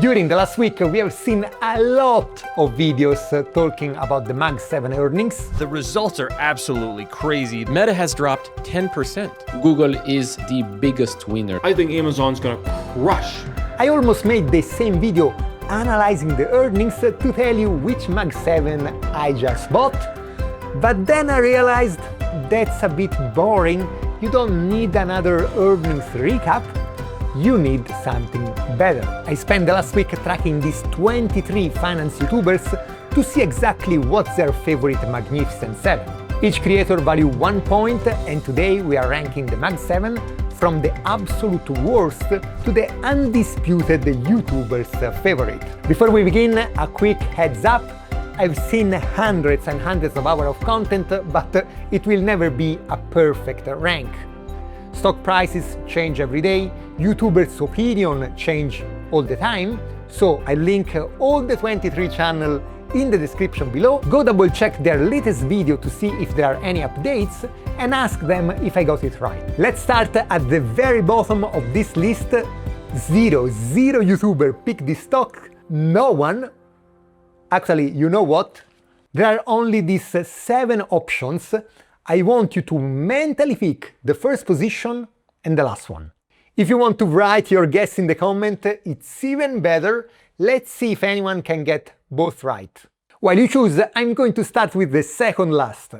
During the last week, we have seen a lot of videos talking about the Mag 7 earnings. The results are absolutely crazy. Meta has dropped 10%. Google is the biggest winner. I think Amazon's gonna crush. I almost made the same video analyzing the earnings to tell you which Mag 7 I just bought, but then I realized that's a bit boring. You don't need another earnings recap. You need something better. I spent the last week tracking these 23 finance YouTubers to see exactly what's their favorite Magnificent 7. Each creator value 1 point, and today we are ranking the Mag 7 from the absolute worst to the undisputed YouTubers' favorite. Before we begin, a quick heads up. I've seen hundreds and hundreds of hours of content, but it will never be a perfect rank. Stock prices change every day, YouTubers' opinion change all the time, so I link all the 23 channels in the description below. Go double check their latest video to see if there are any updates and ask them if I got it right. Let's start at the very bottom of this list. Zero YouTuber picked this stock, no one. Actually, you know what? There are only these 7 options. I want you to mentally pick the first position and the last one. If you want to write your guess in the comment, it's even better. Let's see if anyone can get both right. While you choose, I'm going to start with the second last.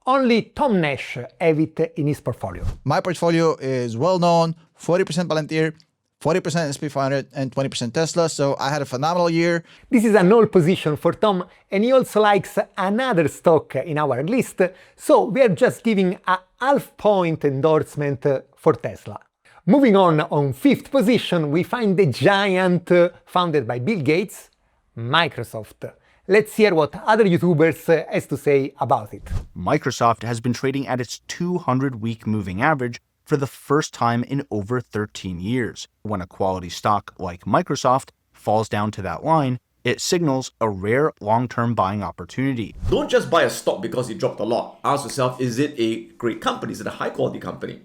Only Tom Nash have it in his portfolio. My portfolio is well known, 40% Palantir, 40% SP 500 and 20% Tesla, so I had a phenomenal year. This is an old position for Tom, and he also likes another stock in our list, so we are just giving a half-point endorsement for Tesla. Moving on 5th position, we find the giant founded by Bill Gates, Microsoft. Let's hear what other YouTubers has to say about it. Microsoft has been trading at its 200-week moving average for the first time in over 13 years. When a quality stock like Microsoft falls down to that line, it signals a rare long-term buying opportunity. Don't just buy a stock because it dropped a lot. Ask yourself, is it a great company? Is it a high-quality company?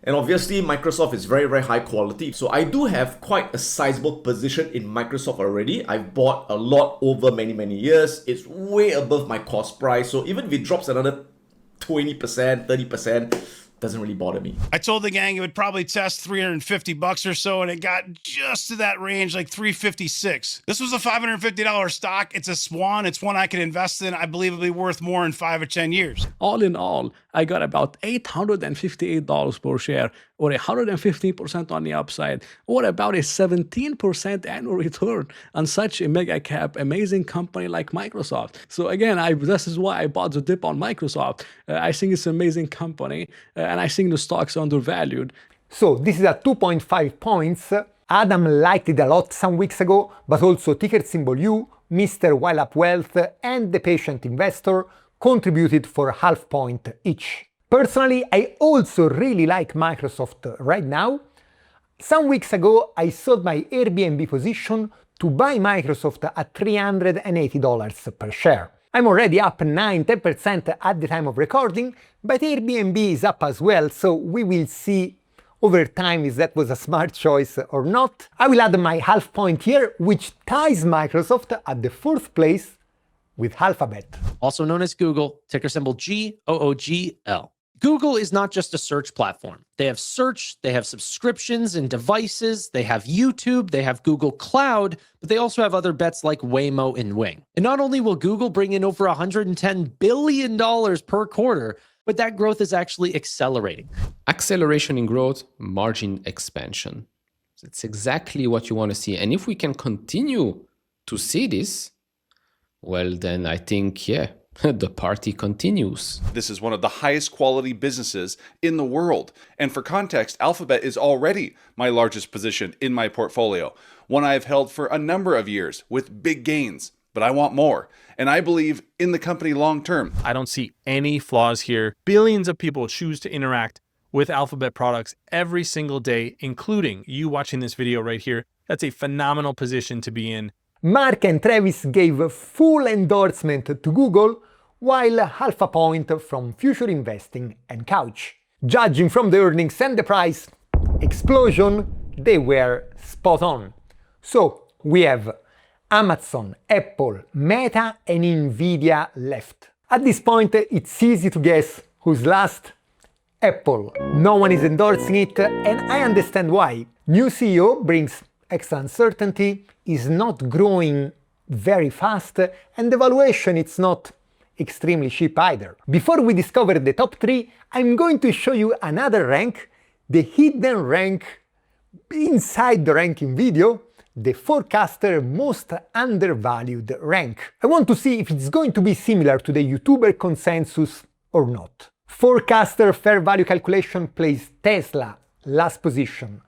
And obviously, Microsoft is very, very high quality. So I do have quite a sizable position in Microsoft already. I've bought a lot over many, many years. It's way above my cost price. So even if it drops another 20%, 30%, doesn't really bother me. I told the gang it would probably test $350 or so, and it got just to that range, like $356. This was a $550 stock. It's a swan. It's one I could invest in. I believe it'll be worth more in 5 or 10 years. All in all, I got about $858 per share, or 115% on the upside, or about a 17% annual return on such a mega cap, amazing company like Microsoft. So again, this is why I bought the dip on Microsoft. I think it's an amazing company, and I think the stock's undervalued. So this is at 2.5 points. Adam liked it a lot some weeks ago, but also ticker symbol U, Mr. While Up Wealth, and the Patient Investor contributed for half point each. Personally, I also really like Microsoft right now. Some weeks ago, I sold my Airbnb position to buy Microsoft at $380 per share. I'm already up 9-10% at the time of recording, but Airbnb is up as well, so we will see over time if that was a smart choice or not. I will add my half point here, which ties Microsoft at the 4th place with Alphabet. Also known as Google, ticker symbol GOOGL. Google is not just a search platform. They have search, they have subscriptions and devices, they have YouTube, they have Google Cloud, but they also have other bets like Waymo and Wing. And not only will Google bring in over $110 billion per quarter, but that growth is actually accelerating. Acceleration in growth, margin expansion. It's exactly what you want to see. And if we can continue to see this, well, then I think, yeah, the party continues. This is one of the highest quality businesses in the world. And for context, Alphabet is already my largest position in my portfolio, one I've held for a number of years with big gains, but I want more. And I believe in the company long term. I don't see any flaws here. Billions of people choose to interact with Alphabet products every single day, including you watching this video right here. That's a phenomenal position to be in. Mark and Travis gave full endorsement to Google, while half a point from Future Investing and Couch. Judging from the earnings and the price explosion, they were spot on. So, we have Amazon, Apple, Meta and NVDA left. At this point, it's easy to guess who's last. Apple. No one is endorsing it, and I understand why. New CEO brings extra uncertainty, is not growing very fast, and the valuation it's not extremely cheap either. Before we discover the top 3, I'm going to show you another rank, the hidden rank inside the ranking video, the forecaster most undervalued rank. I want to see if it's going to be similar to the YouTuber consensus or not. Forecaster fair value calculation places Tesla last position,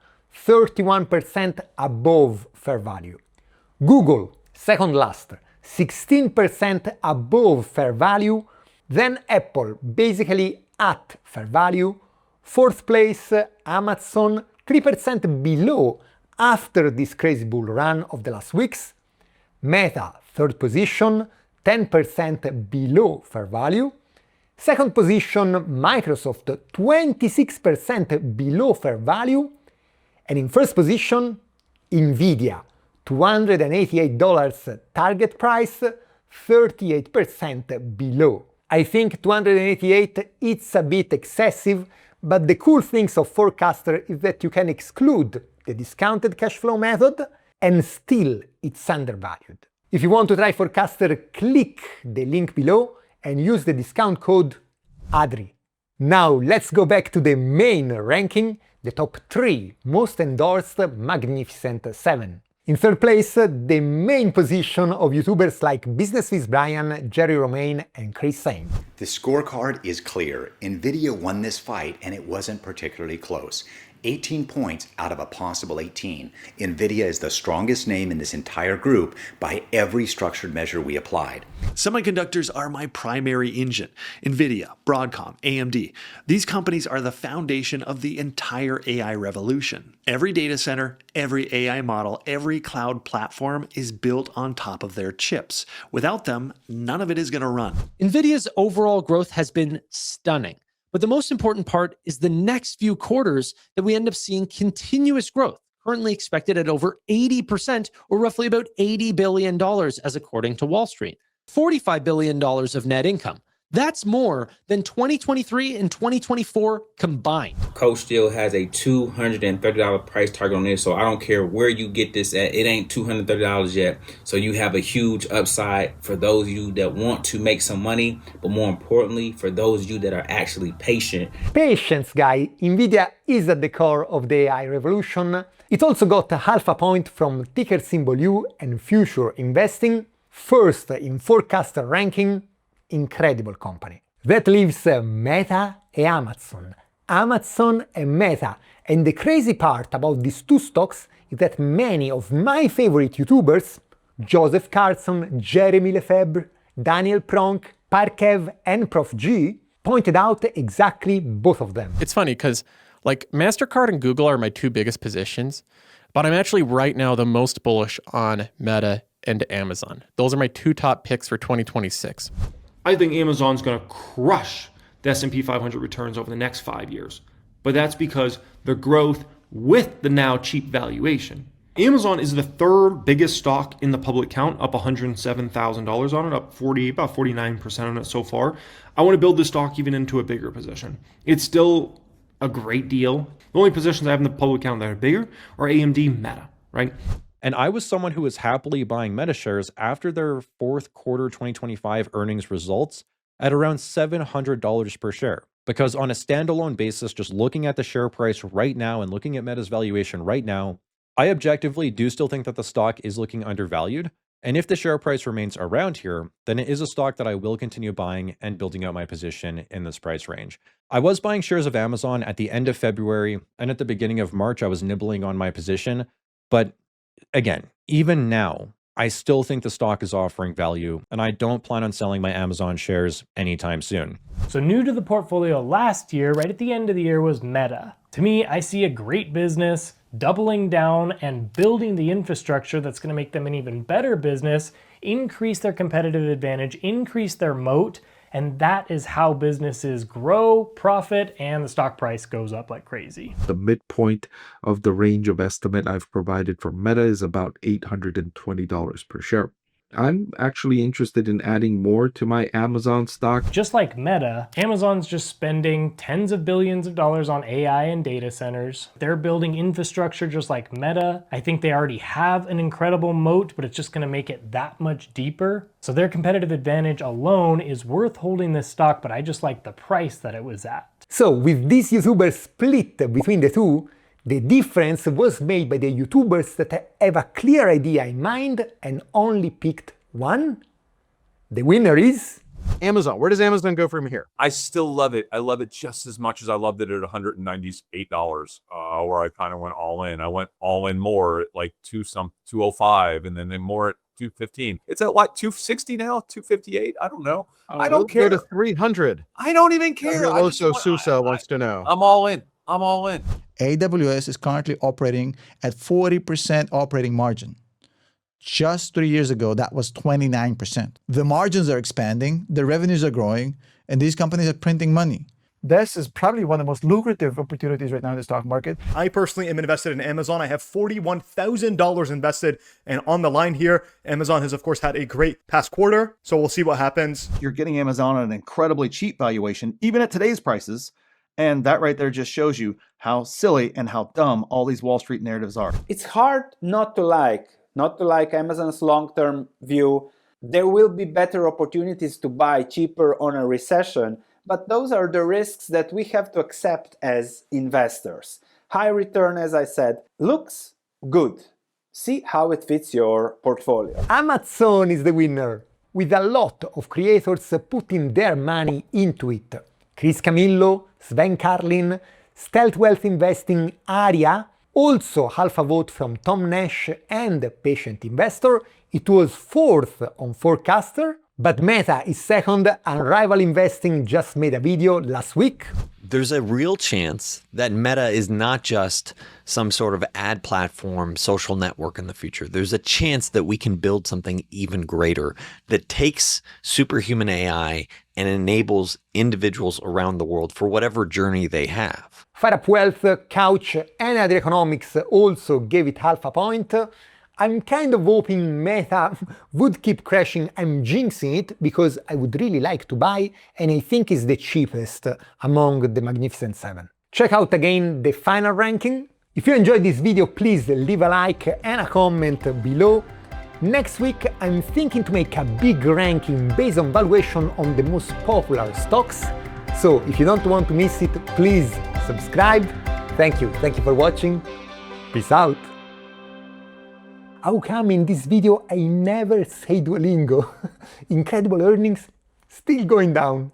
31% above fair value. Google, second last, 16% above fair value. Then Apple, basically at fair value. Fourth place, Amazon, 3% below after this crazy bull run of the last weeks. Meta, third position, 10% below fair value. Second position, Microsoft, 26% below fair value. And in first position, NVIDIA, $288 target price, 38% below. I think 288 it's a bit excessive, but the cool things of Forecaster is that you can exclude the discounted cash flow method and still it's undervalued. If you want to try Forecaster, click the link below and use the discount code ADRI. Now let's go back to the main ranking, the top 3 most endorsed Magnificent 7. In third place, the main position of YouTubers like BusinessWiz Brian, Jerry Romaine and Chris Sain. The scorecard is clear. NVIDIA won this fight and it wasn't particularly close. 18 points out of a possible 18. NVIDIA is the strongest name in this entire group by every structured measure we applied. Semiconductors are my primary engine. NVIDIA, Broadcom, AMD. These companies are the foundation of the entire AI revolution. Every data center, every AI model, every cloud platform is built on top of their chips. Without them, none of it is going to run. NVIDIA's overall growth has been stunning. But the most important part is the next few quarters that we end up seeing continuous growth, currently expected at over 80% or roughly about $80 billion as according to Wall Street. $45 billion of net income. That's more than 2023 and 2024 combined. Coach still has a $230 price target on it, so I don't care where you get this at. It ain't $230 yet. So you have a huge upside for those of you that want to make some money, but more importantly, for those of you that are actually patient. Patience, guy. NVIDIA is at the core of the AI revolution. It also got half a point from ticker symbol U and future investing. First in Forecaster ranking. Incredible company. That leaves Meta and Amazon. Amazon and Meta. And the crazy part about these two stocks is that many of my favorite YouTubers, Joseph Carson, Jeremy Lefebvre, Daniel Pronk, Parkev and Prof G, pointed out exactly both of them. It's funny because like MasterCard and Google are my two biggest positions, but I'm actually right now the most bullish on Meta and Amazon. Those are my two top picks for 2026. I think Amazon's going to crush the S&P 500 returns over the next 5 years. But that's because the growth with the now cheap valuation. Amazon is the third biggest stock in the public count, up $107,000 on it, up about 49% on it so far. I want to build this stock even into a bigger position. It's still a great deal. The only positions I have in the public count that are bigger are AMD, Meta, right? And I was someone who was happily buying Meta shares after their fourth quarter 2025 earnings results at around $700 per share. Because on a standalone basis, just looking at the share price right now and looking at Meta's valuation right now, I objectively do still think that the stock is looking undervalued. And if the share price remains around here, then it is a stock that I will continue buying and building out my position in this price range. I was buying shares of Amazon at the end of February, and at the beginning of March, I was nibbling on my position. But again, even now, I still think the stock is offering value, and I don't plan on selling my Amazon shares anytime soon. So new to the portfolio last year, right at the end of the year, was Meta. To me, I see a great business doubling down and building the infrastructure that's going to make them an even better business, increase their competitive advantage, increase their moat, And that is how businesses grow, profit, and the stock price goes up like crazy. The midpoint of the range of estimate I've provided for Meta is about $820 per share. I'm actually interested in adding more to my Amazon stock. Just like Meta, Amazon's just spending tens of billions of dollars on AI and data centers. They're building infrastructure just like Meta. I think they already have an incredible moat, but it's just gonna make it that much deeper. So their competitive advantage alone is worth holding this stock, but I just like the price that it was at. So with this YouTuber split between the two, the difference was made by the YouTubers that have a clear idea in mind and only picked one. The winner is Amazon. Where does Amazon go from here? I still love it. I love it just as much as I loved it at $198, where I kind of went all in. I went all in more at like 205, and then more at 215. It's at what, 260 now? 258? I don't know. I don't care. Go to 300. I don't even care. Loso Sousa wants to know. I'm all in. I'm all in. AWS is currently operating at 40% operating margin. Just 3 years ago, that was 29%. The margins are expanding, the revenues are growing, and these companies are printing money. This is probably one of the most lucrative opportunities right now in the stock market. I personally am invested in Amazon. I have $41,000 invested, and on the line here, Amazon has of course had a great past quarter, so we'll see what happens. You're getting Amazon at an incredibly cheap valuation, even at today's prices. And that right there just shows you how silly and how dumb all these Wall Street narratives are. It's hard not to like Amazon's long-term view. There will be better opportunities to buy cheaper on a recession, but those are the risks that we have to accept as investors. High return, as I said, looks good. See how it fits your portfolio. Amazon is the winner, with a lot of creators putting their money into it. Chris Camillo, Sven Carlin, Stealth Wealth Investing, Aria, also half a vote from Tom Nash and Patient Investor. It was fourth on Forecaster, but Meta is second, and Rival Investing just made a video last week. There's a real chance that Meta is not just some sort of ad platform, social network in the future. There's a chance that we can build something even greater that takes superhuman AI and enables individuals around the world for whatever journey they have. FireUp Wealth, Couch, and Adriconomics also gave it half a point. I'm kind of hoping Meta would keep crashing. I'm jinxing it because I would really like to buy, and I think it's the cheapest among the Magnificent Seven. Check out again the final ranking. If you enjoyed this video, please leave a like and a comment below. Next week, I'm thinking to make a big ranking based on valuation on the most popular stocks. So if you don't want to miss it, please subscribe. Thank you for watching. Peace out. How come in this video I never say Duolingo? Incredible earnings still going down.